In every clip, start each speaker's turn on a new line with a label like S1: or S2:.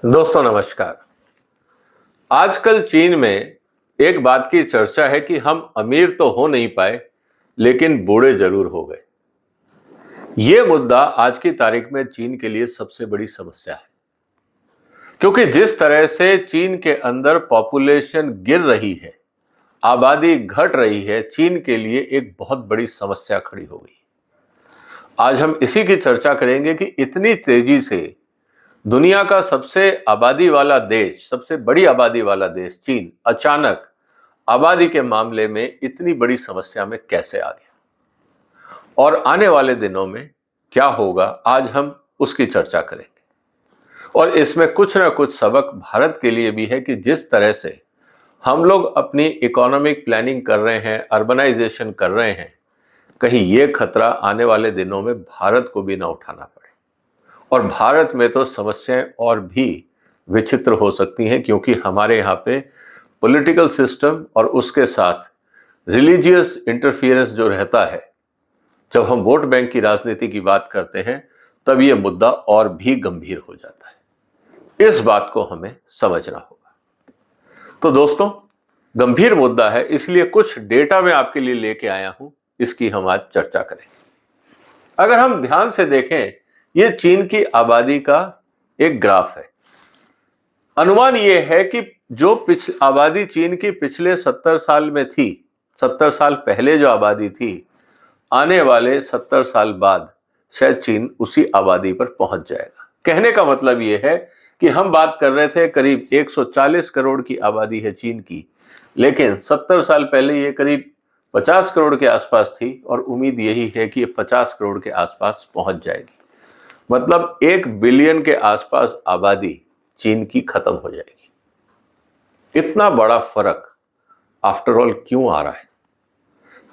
S1: दोस्तों नमस्कार। आजकल चीन में एक बात की चर्चा है कि हम अमीर तो हो नहीं पाए लेकिन बूढ़े जरूर हो गए। यह मुद्दा आज की तारीख में चीन के लिए सबसे बड़ी समस्या है, क्योंकि जिस तरह से चीन के अंदर पॉपुलेशन गिर रही है, आबादी घट रही है, चीन के लिए एक बहुत बड़ी समस्या खड़ी हो गई। आज हम इसी की चर्चा करेंगे कि इतनी तेजी से दुनिया का सबसे आबादी वाला देश, सबसे बड़ी आबादी वाला देश चीन अचानक आबादी के मामले में इतनी बड़ी समस्या में कैसे आ गया और आने वाले दिनों में क्या होगा, आज हम उसकी चर्चा करेंगे। और इसमें कुछ ना कुछ सबक भारत के लिए भी है कि जिस तरह से हम लोग अपनी इकोनॉमिक प्लानिंग कर रहे हैं, अर्बनाइजेशन कर रहे हैं, कहीं ये खतरा आने वाले दिनों में भारत को भी ना उठाना पड़े। और भारत में तो समस्याएं और भी विचित्र हो सकती हैं, क्योंकि हमारे यहाँ पे पॉलिटिकल सिस्टम और उसके साथ रिलीजियस इंटरफियरेंस जो रहता है, जब हम वोट बैंक की राजनीति की बात करते हैं तब ये मुद्दा और भी गंभीर हो जाता है। इस बात को हमें समझना होगा। तो दोस्तों, गंभीर मुद्दा है, इसलिए कुछ डेटा मैं आपके लिए लेके आया हूं, इसकी हम आज चर्चा करें। अगर हम ध्यान से देखें, ये चीन की आबादी का एक ग्राफ है। अनुमान यह है कि जो आबादी चीन की पिछले 70 साल में थी, 70 साल पहले जो आबादी थी, आने वाले 70 साल बाद शायद चीन उसी आबादी पर पहुंच जाएगा। कहने का मतलब यह है कि हम बात कर रहे थे करीब 140 करोड़ की आबादी है चीन की, लेकिन 70 साल पहले ये करीब 50 करोड़ के आसपास थी और उम्मीद यही है कि ये 50 करोड़ के आसपास पहुंच जाएगी। मतलब 1 बिलियन के आसपास आबादी चीन की खत्म हो जाएगी। इतना बड़ा फर्क आफ्टर ऑल क्यों आ रहा है?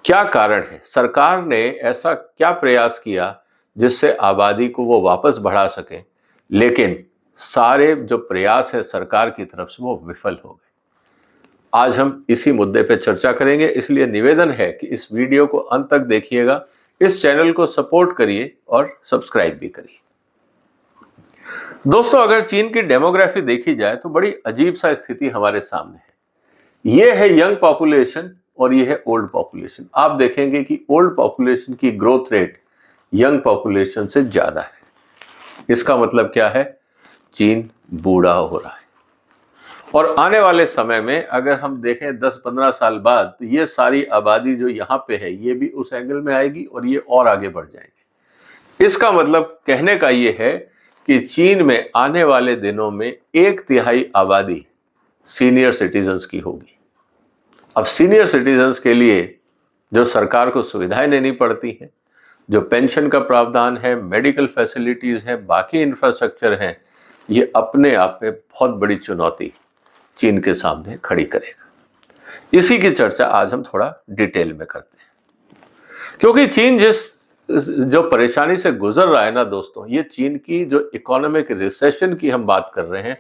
S1: क्या कारण है? सरकार ने ऐसा क्या प्रयास किया जिससे आबादी को वो वापस बढ़ा सके, लेकिन सारे जो प्रयास है सरकार की तरफ से वो विफल हो गए। आज हम इसी मुद्दे पे चर्चा करेंगे, इसलिए निवेदन है कि इस वीडियो को अंत तक देखिएगा, इस चैनल को सपोर्ट करिए और सब्सक्राइब भी करिए। दोस्तों, अगर चीन की डेमोग्राफी देखी जाए तो बड़ी अजीब सा स्थिति हमारे सामने है। ये है यंग पॉपुलेशन और ये है ओल्ड पॉपुलेशन। आप देखेंगे कि ओल्ड पॉपुलेशन की ग्रोथ रेट यंग पॉपुलेशन से ज्यादा है। इसका मतलब क्या है? चीन बूढ़ा हो रहा है। और आने वाले समय में अगर हम देखें 10-15 साल बाद, तो ये सारी आबादी जो यहाँ पे है ये भी उस एंगल में आएगी और ये और आगे बढ़ जाएंगे। इसका मतलब कहने का ये है कि चीन में आने वाले दिनों में 1/3 आबादी सीनियर सिटीजन्स की होगी। अब सीनियर सिटीजन्स के लिए जो सरकार को सुविधाएं लेनी पड़ती हैं, जो पेंशन का प्रावधान है, मेडिकल फैसिलिटीज है, बाकी इंफ्रास्ट्रक्चर है, ये अपने आप में बहुत बड़ी चुनौती चीन के सामने खड़ी करेगा। इसी की चर्चा आज हम थोड़ा डिटेल में करते हैं, क्योंकि चीन जो परेशानी से गुजर रहा है ना दोस्तों, ये चीन की जो इकोनॉमिक रिसेशन की हम बात कर रहे हैं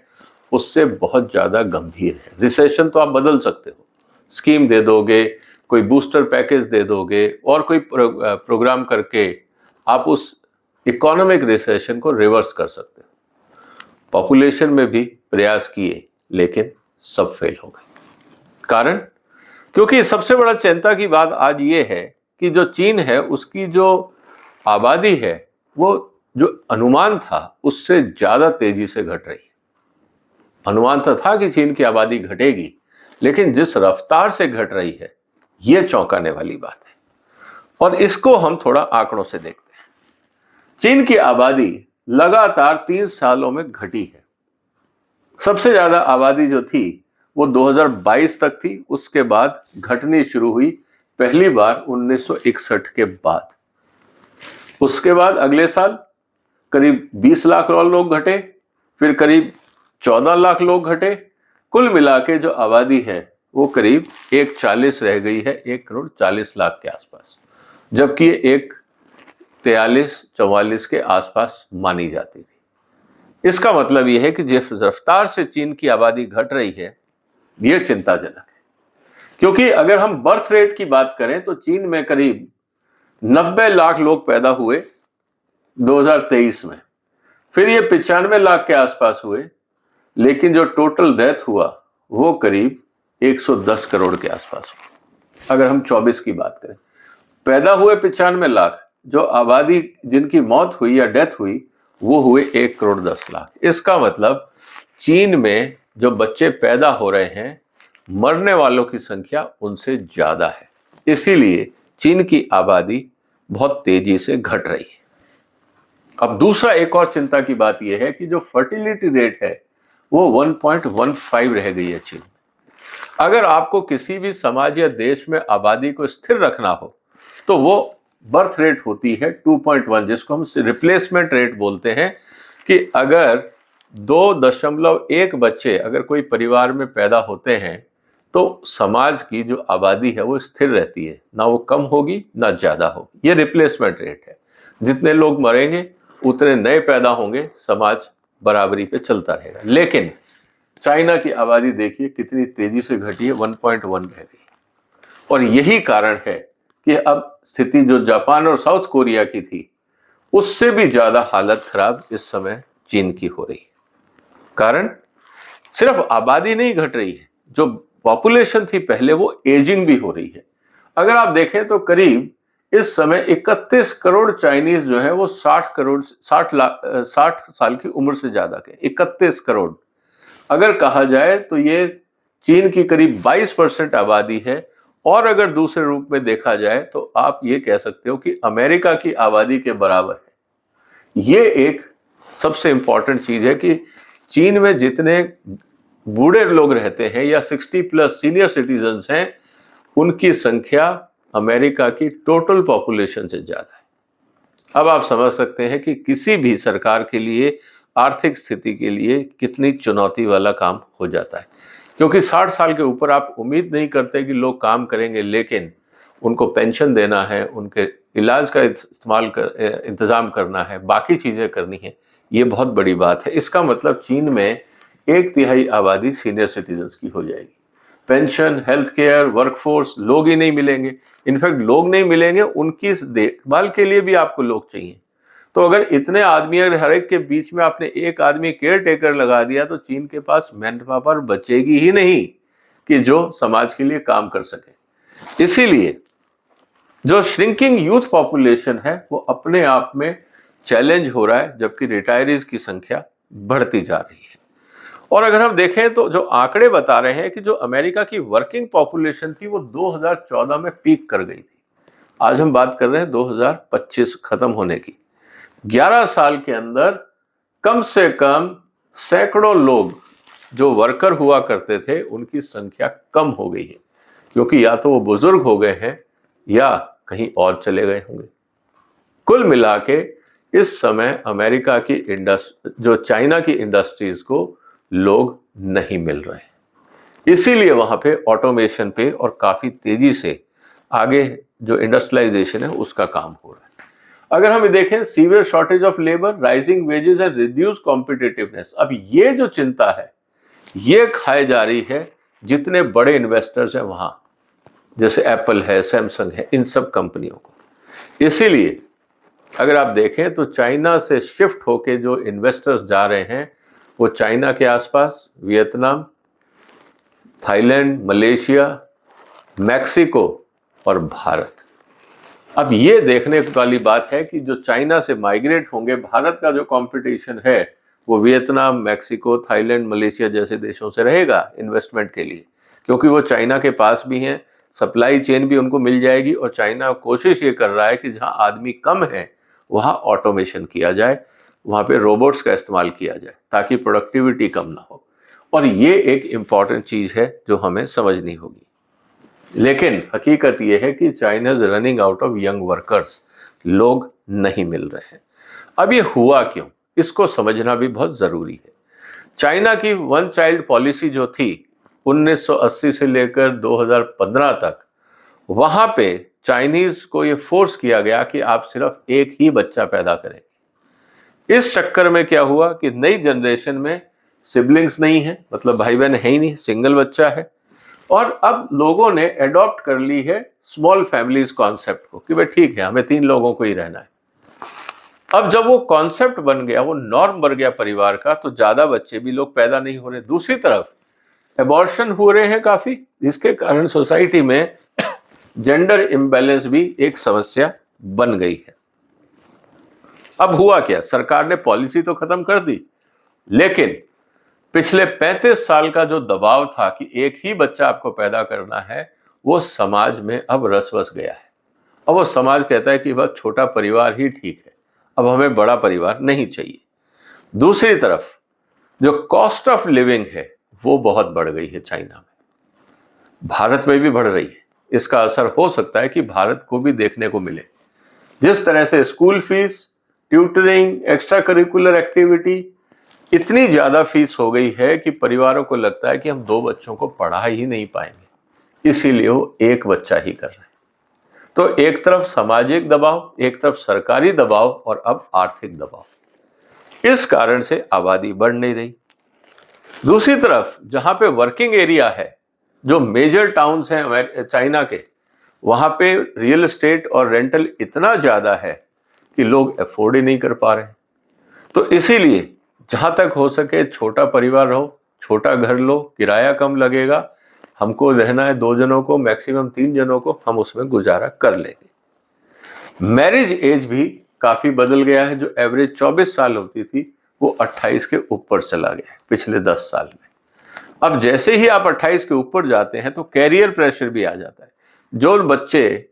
S1: उससे बहुत ज्यादा गंभीर है। रिसेशन तो आप बदल सकते हो, स्कीम दे दोगे, कोई बूस्टर पैकेज दे दोगे और कोई प्रोग्राम करके आप उस इकोनॉमिक रिसेशन को रिवर्स कर सकते हो। पॉपुलेशन में भी प्रयास किए लेकिन सब फेल हो गए। कारण? क्योंकि सबसे बड़ा चिंता की बात आज ये है कि जो चीन है उसकी जो आबादी है वो जो अनुमान था उससे ज्यादा तेजी से घट रही है। अनुमान तो था कि चीन की आबादी घटेगी, लेकिन जिस रफ्तार से घट रही है ये चौंकाने वाली बात है। और इसको हम थोड़ा आंकड़ों से देखते हैं। चीन की आबादी लगातार 3 सालों में घटी है। सबसे ज्यादा आबादी जो थी वो 2022 तक थी, उसके बाद घटनी शुरू हुई पहली बार 1961 के बाद। उसके बाद अगले साल करीब 20 लाख लोग घटे, फिर करीब 14 लाख लोग घटे। कुल मिला के जो आबादी है वो करीब 140 रह गई है, 1,40,00,000 के आसपास, जबकि 1,43-44 के आसपास मानी जाती थी। इसका मतलब यह है कि जिस रफ्तार से चीन की आबादी घट रही है ये चिंताजनक है। क्योंकि अगर हम बर्थ रेट की बात करें तो चीन में करीब 90 लाख लोग पैदा हुए 2023 में, फिर ये 95 लाख के आसपास हुए, लेकिन जो टोटल डेथ हुआ वो करीब 110 करोड़ के आसपास हुआ। अगर हम 24 की बात करें, पैदा हुए 95 लाख, जो आबादी जिनकी मौत हुई या डेथ हुई वो हुए 1 करोड़ 10 लाख। इसका मतलब चीन में जो बच्चे पैदा हो रहे हैं, मरने वालों की संख्या उनसे ज्यादा है। इसीलिए चीन की आबादी बहुत तेजी से घट रही है। अब दूसरा एक और चिंता की बात यह है कि जो फर्टिलिटी रेट है वो 1.15 रह गई है चीन। अगर आपको किसी भी समाज या देश में आबादी को स्थिर रखना हो तो वो बर्थ रेट होती है 2.1, जिसको हम रिप्लेसमेंट रेट बोलते हैं, कि अगर 2.1 बच्चे अगर कोई परिवार में पैदा होते हैं तो समाज की जो आबादी है वो स्थिर रहती है, ना वो कम होगी ना ज्यादा होगी। ये रिप्लेसमेंट रेट है। जितने लोग मरेंगे उतने नए पैदा होंगे, समाज बराबरी पे चलता रहेगा। लेकिन चाइना की आबादी देखिए कितनी तेजी से घटी है, 1.1 रह गई। और यही कारण है कि अब स्थिति जो जापान और साउथ कोरिया की थी उससे भी ज्यादा हालत खराब इस समय चीन की हो रही है। कारण सिर्फ आबादी नहीं घट रही है, जो पॉपुलेशन थी पहले वो एजिंग भी हो रही है। अगर आप देखें तो करीब इस समय 31 करोड़ चाइनीज जो है वो 60 साल की उम्र से ज्यादा के, 31 करोड़। अगर कहा जाए तो ये चीन की करीब 22% आबादी है। और अगर दूसरे रूप में देखा जाए तो आप ये कह सकते हो कि अमेरिका की आबादी के बराबर है। ये एक सबसे इंपॉर्टेंट चीज है कि चीन में जितने बूढ़े लोग रहते हैं या 60+ सीनियर सिटीजन्स हैं, उनकी संख्या अमेरिका की टोटल पॉपुलेशन से ज्यादा है। अब आप समझ सकते हैं कि किसी भी सरकार के लिए, आर्थिक स्थिति के लिए कितनी चुनौती वाला काम हो जाता है। क्योंकि 60 साल के ऊपर आप उम्मीद नहीं करते कि लोग काम करेंगे, लेकिन उनको पेंशन देना है, उनके इलाज का इंतजाम करना है, बाकी चीजें करनी है। ये बहुत बड़ी बात है। इसका मतलब चीन में 1/3 आबादी सीनियर सिटीजन्स की हो जाएगी। पेंशन, हेल्थ केयर, वर्कफोर्स, लोग ही नहीं मिलेंगे। इनफैक्ट लोग नहीं मिलेंगे, उनकी देखभाल के लिए भी आपको लोग चाहिए। तो अगर इतने आदमी, अगर हर एक के बीच में आपने एक आदमी केयर टेकर लगा दिया तो चीन के पास मैन पावर बचेगी ही नहीं कि जो समाज के लिए काम कर सके। इसीलिए जो श्रिंकिंग यूथ पॉपुलेशन है वो अपने आप में चैलेंज हो रहा है, जबकि रिटायरीज की संख्या बढ़ती जा रही है। और अगर हम देखें तो जो आंकड़े बता रहे हैं कि जो अमेरिका की वर्किंग पॉपुलेशन थी वो 2014 में पीक कर गई थी। आज हम बात कर रहे हैं 2025 खत्म होने की। 11 साल के अंदर कम से कम सैकड़ों लोग जो वर्कर हुआ करते थे उनकी संख्या कम हो गई है, क्योंकि या तो वो बुजुर्ग हो गए हैं या कहीं और चले गए होंगे। कुल मिला के इस समय अमेरिका की जो चाइना की इंडस्ट्रीज को लोग नहीं मिल रहे। इसीलिए वहां पे ऑटोमेशन पे और काफी तेजी से आगे जो इंडस्ट्रियलाइजेशन है उसका काम हो रहा है। अगर हम देखें, severe shortage of labour, rising wages and reduce competitiveness. अब ये जो चिंता है ये खाई जा रही है जितने बड़े इन्वेस्टर्स हैं वहां, जैसे एप्पल है, सैमसंग है, इन सब कंपनियों को। इसीलिए अगर आप देखें तो चाइना से शिफ्ट होके जो इन्वेस्टर्स जा रहे हैं वो चाइना के आसपास वियतनाम, थाईलैंड, मलेशिया, मैक्सिको और भारत। अब ये देखने वाली बात है कि जो चाइना से माइग्रेट होंगे, भारत का जो कंपटीशन है वो वियतनाम, मैक्सिको, थाईलैंड, मलेशिया जैसे देशों से रहेगा इन्वेस्टमेंट के लिए, क्योंकि वो चाइना के पास भी हैं, सप्लाई चेन भी उनको मिल जाएगी। और चाइना कोशिश ये कर रहा है कि जहां आदमी कम है वहां ऑटोमेशन किया जाए, वहां पे रोबोट्स का इस्तेमाल किया जाए ताकि प्रोडक्टिविटी कम ना हो। और ये एक इम्पॉर्टेंट चीज है जो हमें समझनी होगी। लेकिन हकीकत ये है कि China is running out of young workers, लोग नहीं मिल रहे हैं। अब ये हुआ क्यों, इसको समझना भी बहुत जरूरी है। चाइना की वन चाइल्ड पॉलिसी जो थी 1980 से लेकर 2015 तक, वहां पे चाइनीज को ये फोर्स किया गया कि आप सिर्फ एक ही बच्चा पैदा करें। इस चक्कर में क्या हुआ कि नई जनरेशन में सिबलिंग्स नहीं है, मतलब भाई बहन है ही नहीं, सिंगल बच्चा है। और अब लोगों ने एडॉप्ट कर ली है स्मॉल फैमिलीज कॉन्सेप्ट को कि भाई ठीक है, हमें 3 लोगों को ही रहना है। अब जब वो कॉन्सेप्ट बन गया, वो नॉर्म बन गया परिवार का, तो ज्यादा बच्चे भी लोग पैदा नहीं हो रहे। दूसरी तरफ एबॉर्शन हो रहे हैं काफी, जिसके कारण सोसाइटी में जेंडर इम्बैलेंस भी एक समस्या बन गई है। अब हुआ क्या, सरकार ने पॉलिसी तो खत्म कर दी, लेकिन पिछले 35 साल का जो दबाव था कि एक ही बच्चा आपको पैदा करना है, वो समाज में अब रस बस गया है। अब वो समाज कहता है कि बस छोटा परिवार ही ठीक है, अब हमें बड़ा परिवार नहीं चाहिए। दूसरी तरफ जो कॉस्ट ऑफ लिविंग है वो बहुत बढ़ गई है चाइना में, भारत में भी बढ़ रही है। इसका असर हो सकता है कि भारत को भी देखने को मिले। जिस तरह से school fees, tutoring, extra curricular activity, इतनी ज्यादा फीस हो गई है कि परिवारों को लगता है कि हम 2 बच्चों को पढ़ा ही नहीं पाएंगे, इसीलिए वो एक बच्चा ही कर रहे हैं। तो एक तरफ सामाजिक दबाव, एक तरफ सरकारी दबाव और अब आर्थिक दबाव, इस कारण से आबादी बढ़ नहीं रही। दूसरी तरफ जहां पे वर्किंग एरिया है, जो मेजर टाउन्स हैं चाइना के, वहां पे रियल एस्टेट और रेंटल इतना ज्यादा है कि लोग अफोर्ड ही नहीं कर पा रहे। तो इसीलिए जहां तक हो सके छोटा परिवार रहो, छोटा घर लो, किराया कम लगेगा, हमको रहना है 2 जनों को, मैक्सिमम 3 जनों को, हम उसमें गुजारा कर लेंगे। मैरिज एज भी काफी बदल गया है, जो एवरेज 24 साल होती थी वो 28 के ऊपर चला गया है पिछले 10 साल में। अब जैसे ही आप 28 के ऊपर जाते हैं तो कैरियर प्रेशर भी आ जाता है। जो बच्चे,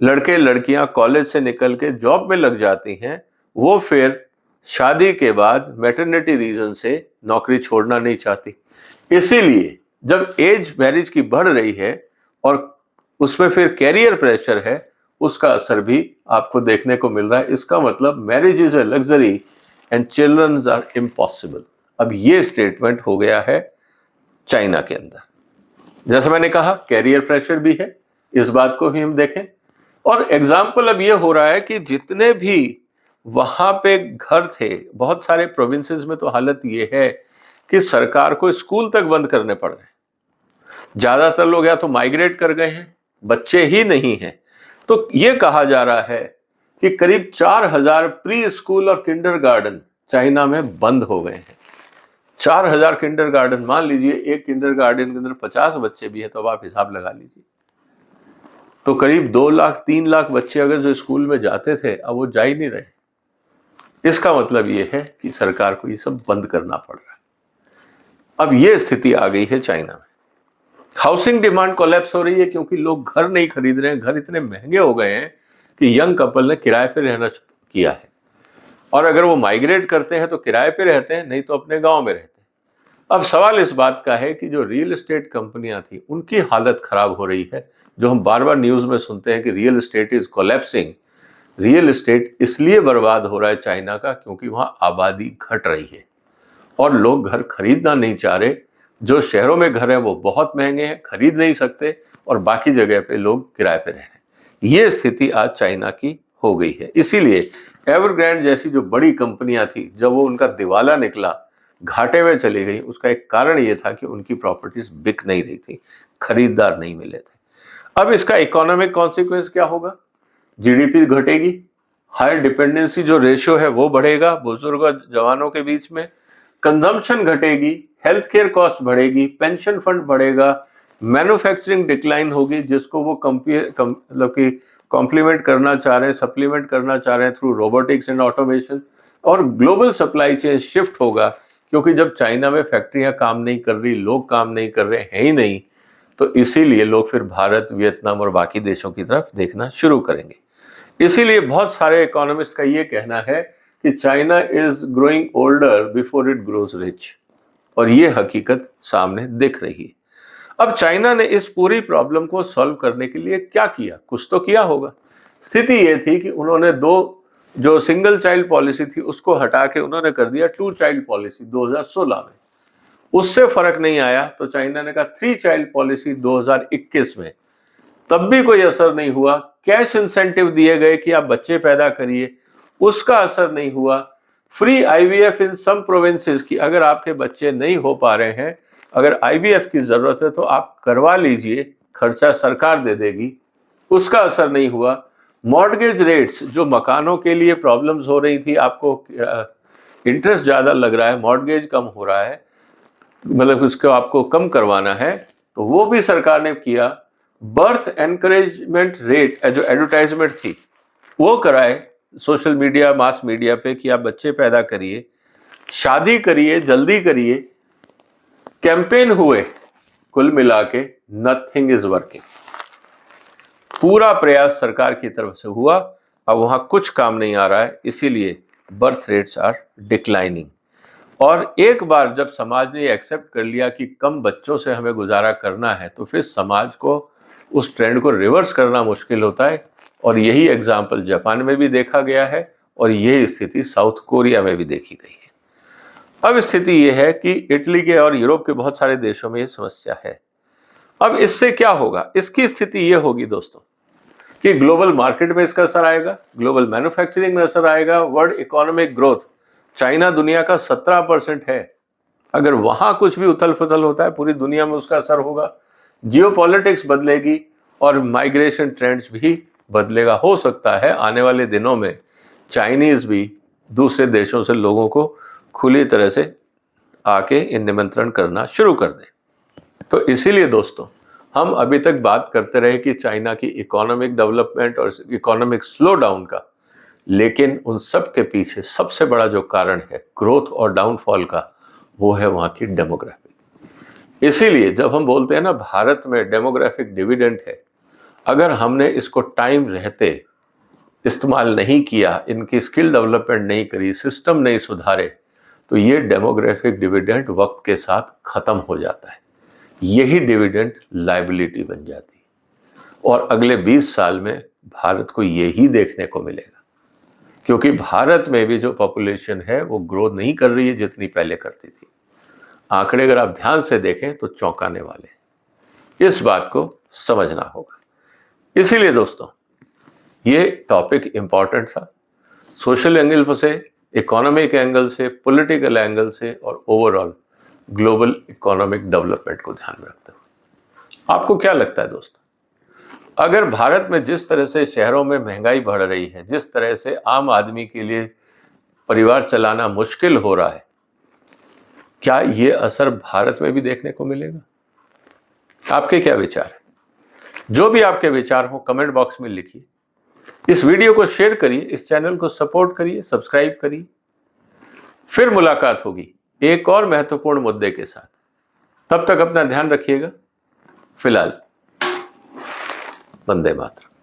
S1: लड़के लड़कियां कॉलेज से निकल के जॉब में लग जाती हैं, वो फिर शादी के बाद मैटरनिटी रीजन से नौकरी छोड़ना नहीं चाहती। इसीलिए जब एज मैरिज की बढ़ रही है और उसमें फिर कैरियर प्रेशर है, उसका असर भी आपको देखने को मिल रहा है। इसका मतलब marriage is a luxury and children are impossible. अब ये स्टेटमेंट हो गया है चाइना के अंदर। जैसे मैंने कहा, कैरियर प्रेशर भी है, इस बात को भी हम देखें। और एग्जाम्पल अब ये हो रहा है कि जितने भी वहां पे घर थे, बहुत सारे प्रोविंसेस में तो हालत ये है कि सरकार को स्कूल तक बंद करने पड़ रहे हैं। ज्यादातर लोग या तो माइग्रेट कर गए हैं, बच्चे ही नहीं हैं। तो ये कहा जा रहा है कि करीब 4000 प्री स्कूल और किंडरगार्टन चाइना में बंद हो गए हैं। 4000 किंडरगार्टन, मान लीजिए एक किंडरगार्टन के अंदर 50 बच्चे भी है, तो अब आप हिसाब लगा लीजिए, तो करीब 2 लाख 3 लाख बच्चे अगर जो स्कूल में जाते थे, अब वो जा ही नहीं रहे। इसका मतलब ये है कि सरकार को ये सब बंद करना पड़ रहा है। अब ये स्थिति आ गई है चाइना में। हाउसिंग डिमांड कोलैप्स हो रही है क्योंकि लोग घर नहीं खरीद रहे हैं। घर इतने महंगे हो गए हैं कि यंग कपल ने किराए पे रहना किया है, और अगर वो माइग्रेट करते हैं तो किराए पे रहते हैं, नहीं तो अपने गांव में रहते हैं। अब सवाल इस बात का है कि जो रियल एस्टेट कंपनियां थी, उनकी हालत खराब हो रही है। जो हम बार बार न्यूज में सुनते हैं कि real estate is collapsing. Real estate इसलिए बर्बाद हो रहा है चाइना का क्योंकि वहां आबादी घट रही है और लोग घर खरीदना नहीं चाह रहे। जो शहरों में घर है वो बहुत महंगे हैं, खरीद नहीं सकते, और बाकी जगह पे लोग किराए पे रह रहे हैं। ये स्थिति आज चाइना की हो गई है। इसीलिए एवरग्रैंड जैसी जो बड़ी कंपनियां थी, जब वो उनका दिवाला निकला, घाटे में चली गई, उसका एक कारण ये था कि उनकी प्रॉपर्टीज बिक नहीं रही थी, खरीदार नहीं मिले थे। अब इसका इकोनॉमिक कॉन्सिक्वेंस क्या होगा? जीडीपी घटेगी, हायर डिपेंडेंसी जो रेशियो है वो बढ़ेगा बुजुर्ग और जवानों के बीच में, कंजम्पशन घटेगी, हेल्थ केयर कॉस्ट बढ़ेगी, पेंशन फंड बढ़ेगा, मैन्युफैक्चरिंग डिक्लाइन होगी, जिसको वो मतलब कि कॉम्प्लीमेंट करना चाह रहे हैं, सप्लीमेंट करना चाह रहे हैं थ्रू रोबोटिक्स एंड ऑटोमेशन, और ग्लोबल सप्लाई चेन शिफ्ट होगा। क्योंकि जब चाइना में फैक्ट्रियां काम नहीं कर रही, लोग काम नहीं कर रहे हैं ही नहीं, तो इसीलिए लोग फिर भारत, वियतनाम और बाकी देशों की तरफ देखना शुरू करेंगे। इसीलिए बहुत सारे इकोनॉमिस्ट का ये कहना है कि China is growing older before it grows rich, और ये हकीकत सामने दिख रही है। अब चाइना ने इस पूरी प्रॉब्लम को सॉल्व करने के लिए क्या किया? कुछ तो किया होगा। स्थिति ये थी कि उन्होंने जो सिंगल चाइल्ड पॉलिसी थी उसको हटा के उन्होंने कर दिया 2 चाइल्ड पॉलिसी 2016 में। उससे फर्क नहीं आया तो चाइना ने कहा 3 चाइल्ड पॉलिसी 2021 में, तब भी कोई असर नहीं हुआ। कैश इंसेंटिव दिए गए कि आप बच्चे पैदा करिए, उसका असर नहीं हुआ। फ्री आईवीएफ इन सम प्रोविंसेस की अगर आपके बच्चे नहीं हो पा रहे हैं, अगर आईवीएफ की जरूरत है तो आप करवा लीजिए, खर्चा सरकार दे देगी, उसका असर नहीं हुआ। मॉर्गेज रेट्स, जो मकानों के लिए प्रॉब्लम्स हो रही थी, आपको इंटरेस्ट ज़्यादा लग रहा है, मॉर्गेज कम हो रहा है, मतलब उसको आपको कम करवाना है, तो वो भी सरकार ने किया। बर्थ एनकरेजमेंट रेट जो एडवर्टाइजमेंट थी वो कराए सोशल मीडिया, मास मीडिया पे कि आप बच्चे पैदा करिए, शादी करिए, जल्दी करिए। कैंपेन हुए, कुल मिला के नथिंग इज वर्किंग। पूरा प्रयास सरकार की तरफ से हुआ, अब वहां कुछ काम नहीं आ रहा है, इसीलिए बर्थ रेट्स आर डिक्लाइनिंग। और एक बार जब समाज ने एक्सेप्ट कर लिया कि कम बच्चों से हमें गुजारा करना है, तो फिर समाज को उस ट्रेंड को रिवर्स करना मुश्किल होता है। और यही एग्जाम्पल जापान में भी देखा गया है और यही स्थिति साउथ कोरिया में भी देखी गई है। अब स्थिति यह है कि इटली के और यूरोप के बहुत सारे देशों में यह समस्या है। अब इससे क्या होगा? इसकी स्थिति यह होगी दोस्तों कि ग्लोबल मार्केट में इसका असर आएगा, ग्लोबल मैन्युफैक्चरिंग में असर आएगा, वर्ल्ड इकोनॉमिक ग्रोथ, चाइना दुनिया का 17% है, अगर वहां कुछ भी उथल पुथल होता है पूरी दुनिया में उसका असर होगा। जियोपॉलिटिक्स बदलेगी और माइग्रेशन ट्रेंड्स भी बदलेगा। हो सकता है आने वाले दिनों में चाइनीज भी दूसरे देशों से लोगों को खुली तरह से आके निमंत्रण करना शुरू कर दें। तो इसीलिए दोस्तों हम अभी तक बात करते रहे कि चाइना की इकोनॉमिक डेवलपमेंट और इकोनॉमिक स्लो डाउन का, लेकिन उन सब के पीछे सबसे बड़ा जो कारण है ग्रोथ और डाउनफॉल का, वो है वहाँ की डेमोग्राफी। इसीलिए जब हम बोलते हैं ना भारत में डेमोग्राफिक डिविडेंड है, अगर हमने इसको टाइम रहते इस्तेमाल नहीं किया, इनकी स्किल डेवलपमेंट नहीं करी, सिस्टम नहीं सुधारे, तो ये डेमोग्राफिक डिविडेंड वक्त के साथ खत्म हो जाता है। यही डिविडेंड लायबिलिटी बन जाती है और अगले 20 साल में भारत को यही देखने को मिलेगा, क्योंकि भारत में भी जो पॉपुलेशन है वो ग्रो नहीं कर रही है जितनी पहले करती थी। आंकड़े अगर आप ध्यान से देखें तो चौंकाने वाले हैं, इस बात को समझना होगा। इसीलिए दोस्तों ये टॉपिक इंपॉर्टेंट था, सोशल एंगल से, इकोनॉमिक एंगल से, पॉलिटिकल एंगल से और ओवरऑल ग्लोबल इकोनॉमिक डेवलपमेंट को ध्यान में रखते हुए। आपको क्या लगता है दोस्तों, अगर भारत में जिस तरह से शहरों में महंगाई बढ़ रही है, जिस तरह से आम आदमी के लिए परिवार चलाना मुश्किल हो रहा है, क्या ये असर भारत में भी देखने को मिलेगा? आपके क्या विचार है? जो भी आपके विचार हो कमेंट बॉक्स में लिखिए। इस वीडियो को शेयर करिए, इस चैनल को सपोर्ट करिए, सब्सक्राइब करिए। फिर मुलाकात होगी एक और महत्वपूर्ण मुद्दे के साथ। तब तक अपना ध्यान रखिएगा। फिलहाल वंदे मातरम।